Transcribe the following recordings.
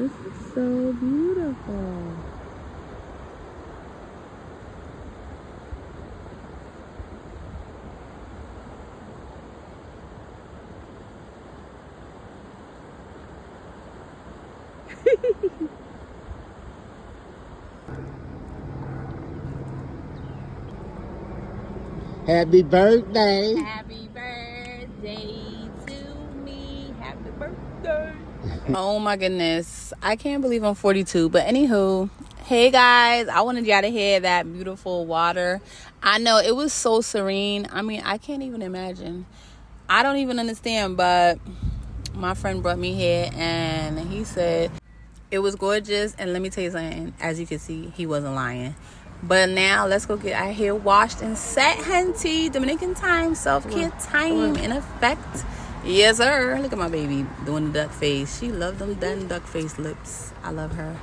This is so beautiful. Happy birthday. Happy birthday to me. Happy birthday. Oh my goodness. I can't believe I'm 42. But anywho, hey guys, I wanted y'all to hear that beautiful water. I know it was so serene. I mean, I can't even imagine. I don't even understand, but my friend brought me here and he said it was gorgeous. And let me tell you something, as you can see, he wasn't lying. But now let's go get our hair washed and set, hunty. Dominican time, self-care time in effect. Yes, sir. Look at my baby doing the duck face. She loved them done duck face lips. I love her.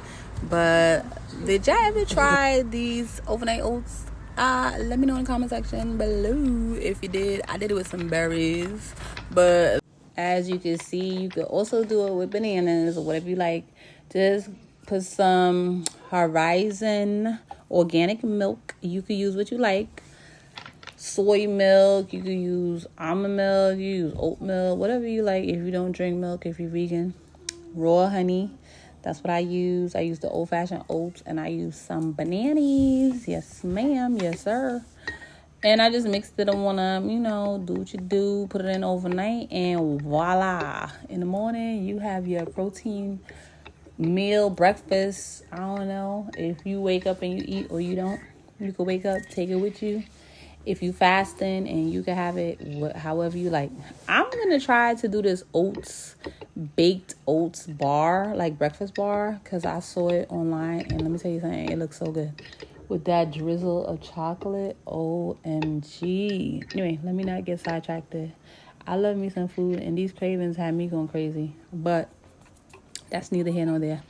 But did y'all ever try these overnight oats? Let me know in the comment section below if you did. I did it with some berries. But as you can see, you could also do it with bananas or whatever you like. Just put some raisin organic milk. You could use what you like. Soy milk. You could use almond milk. You use oat milk. Whatever you like. If you don't drink milk, if you're vegan. Raw honey. That's what I use. I use the old-fashioned oats. And I use some bananas. Yes, ma'am. Yes, sir. And I just mixed it on them. You know, do what you do. Put it in overnight. And voila. In the morning, you have your protein meal, breakfast. I don't know if you wake up and you eat or you don't. You can wake up, take it with you. If you fasting, and you can have it however you like. I'm gonna try to do this baked oats bar, like breakfast bar, because I saw it online, and let me tell you something, it looks so good with that drizzle of chocolate. OMG. Anyway, let me not get sidetracked there. I love me some food, and these cravings have me going crazy, but that's neither here nor there.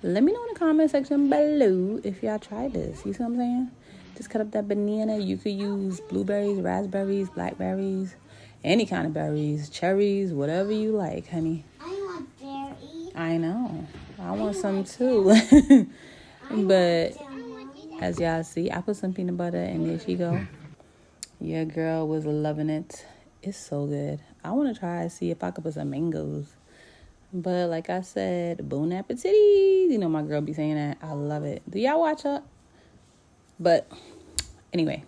Let me know in the comment section below if y'all tried this. You see what I'm saying? Just cut up that banana. You could use blueberries, raspberries, blackberries, any kind of berries, cherries, whatever you like, honey. I want berries. I know. I want some too. But as y'all see, I put some peanut butter, and there she go. Your girl was loving it. It's so good. I want to try to see if I could put some mangoes. But like I said, bon appetit. You know my girl be saying that. I love it. Do y'all watch her? But anyway,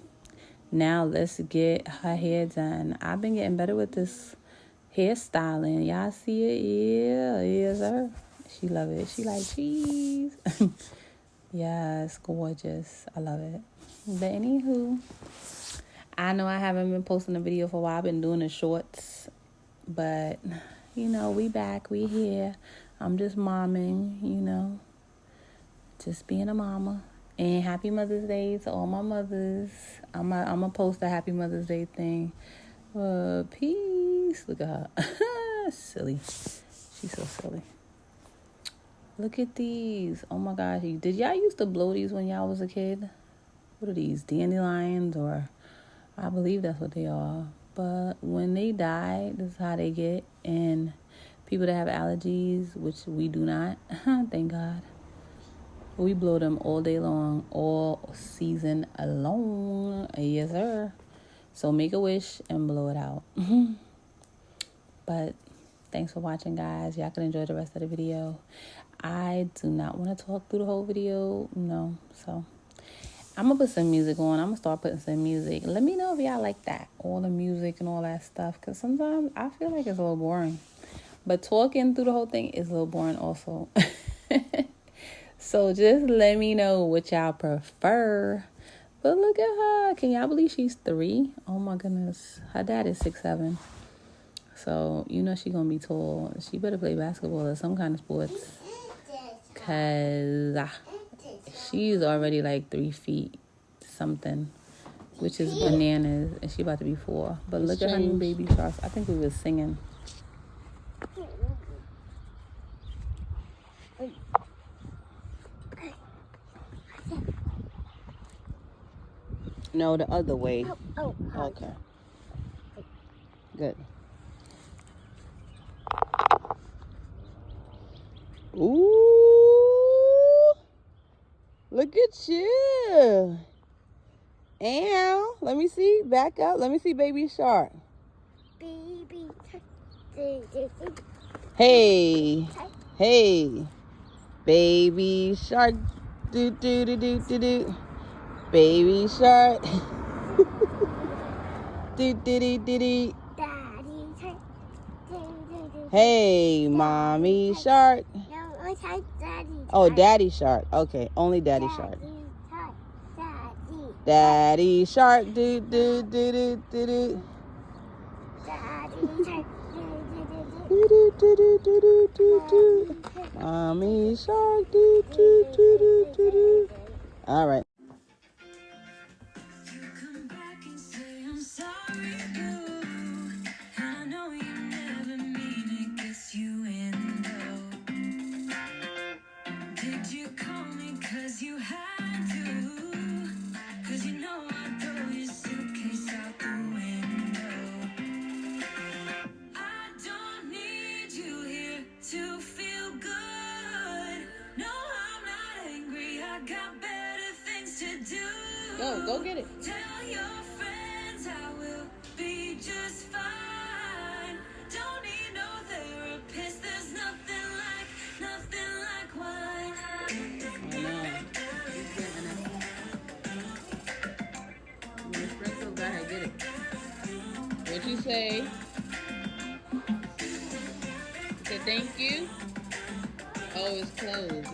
now let's get her hair done. I've been getting better with this hairstyling. Y'all see it? Yeah, yes, sir. She love it. She like cheese. Yeah, it's gorgeous. I love it. But anywho, I know I haven't been posting a video for a while. I've been doing the shorts. But you know, we back, we here. I'm just momming, you know, just being a mama. And happy Mother's Day to all my mothers. I'm gonna post a happy Mother's Day thing. Peace. Look at her. Silly. She's so silly. Look at these. Oh my gosh. Did y'all used to blow these when y'all was a kid? What are these? Dandelions? Or I believe that's what they are. But when they die, this is how they get. And people that have allergies, which we do not, thank God, we blow them all day long, all season long. Yes, sir. So make a wish and blow it out. But thanks for watching, guys. Y'all can enjoy the rest of the video. I do not want to talk through the whole video. No. So I'm going to put some music on. I'm going to start putting some music. Let me know if y'all like that. All the music and all that stuff. Because sometimes I feel like it's a little boring. But talking through the whole thing is a little boring also. So just let me know what y'all prefer. But look at her. Can y'all believe she's 3? Oh my goodness. Her dad is 6'7". So you know she's going to be tall. She better play basketball or some kind of sports. Because she's already like 3 feet something, which is bananas, and she about to be 4. But look at her new baby sharks. I think we was singing. No, the other way. Oh. Okay. Good. Ooh. at you. And let me see. Back up. Let me see baby shark. Baby. Hey. Hey. Baby shark. Do do do do do do. Baby shark. Do do do do do. Daddy shark. Hey, mommy shark. No, it's like daddy shark. Oh, daddy shark. Okay, only daddy shark. Daddy shark. Do do do do do do. Daddy shark. Do do do do do do do do. Mommy shark. Do do do do do do. All right. Go get it. Tell your friends I will be just fine. Don't need no therapist. There's nothing like wine. Alfresco, go ahead, get it. What you say? Say thank you. Oh, it's closed.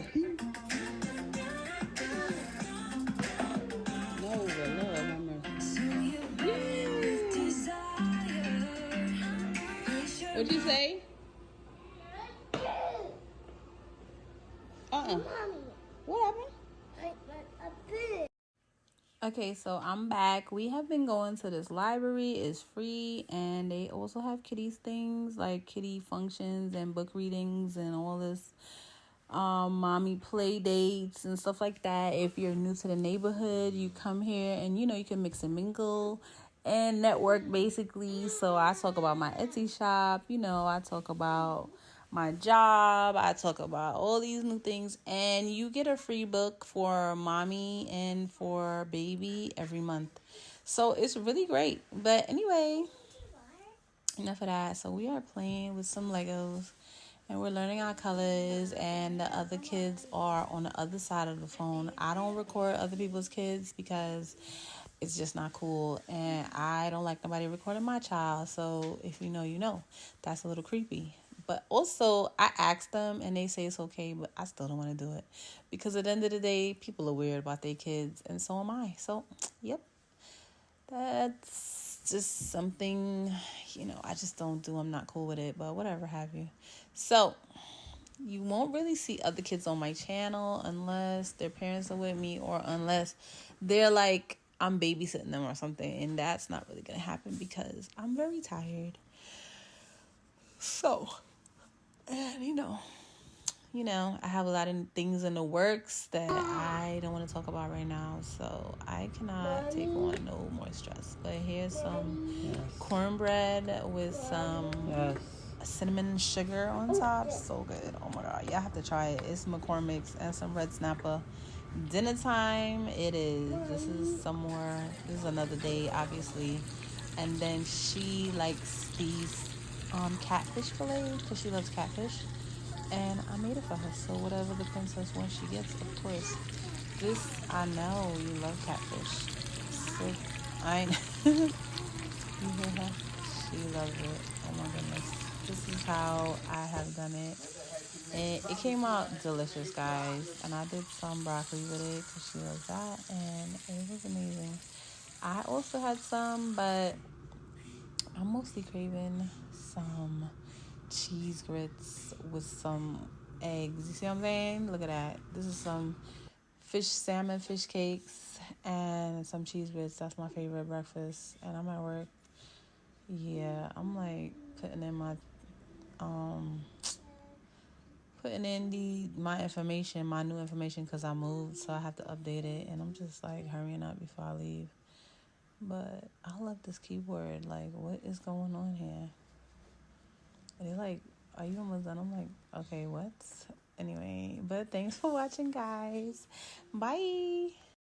No, but Lord, have mercy. What you say? What happened? Okay, so I'm back. We have been going to this library. It's free, and they also have kiddies things like kitty functions and book readings and all this mommy play dates and stuff like that. If you're new to the neighborhood, you come here and you can mix and mingle and network basically. So I talk about my Etsy shop, I talk about my job, I talk about all these new things, and you get a free book for mommy and for baby every month. So it's really great. But anyway, enough of that. So we are playing with some Legos and we're learning our colors, and the other kids are on the other side of the phone. I don't record other people's kids because it's just not cool, and I don't like nobody recording my child. So if you know, you know. That's a little creepy. But also, I asked them and they say it's okay, but I still don't want to do it because at the end of the day, people are weird about their kids, and so am I. So, yep, that's just something, I just don't do. I'm not cool with it, but whatever have you. So, you won't really see other kids on my channel unless their parents are with me or unless they're like, I'm babysitting them or something. And that's not really going to happen because I'm very tired. So, and I have a lot of things in the works that I don't want to talk about right now. So, I cannot take on no more stress. But here's some cornbread with some cinnamon sugar on top. So good. Oh my god, y'all have to try it. It's McCormick's and some red snapper. Dinner time it is. This is another day, obviously. And then she likes these catfish fillets because she loves catfish, and I made it for her. So whatever the princess wants, she gets, of course. This, I know you love catfish, so you hear her? She loves it. Oh my goodness. This is how I have done it. And it came out delicious, guys. And I did some broccoli with it because she loves that. And it was amazing. I also had some, but I'm mostly craving some cheese grits with some eggs. You see what I'm saying? Look at that. This is some salmon fish cakes and some cheese grits. That's my favorite breakfast. And I'm at work. Yeah, I'm like putting in my my new information because I moved, so I have to update it, and I'm just like hurrying up before I leave. But I love this keyboard. Like, what is going on here? And they're like, are you almost done? I'm like, okay, what? Anyway, but thanks for watching, guys. Bye.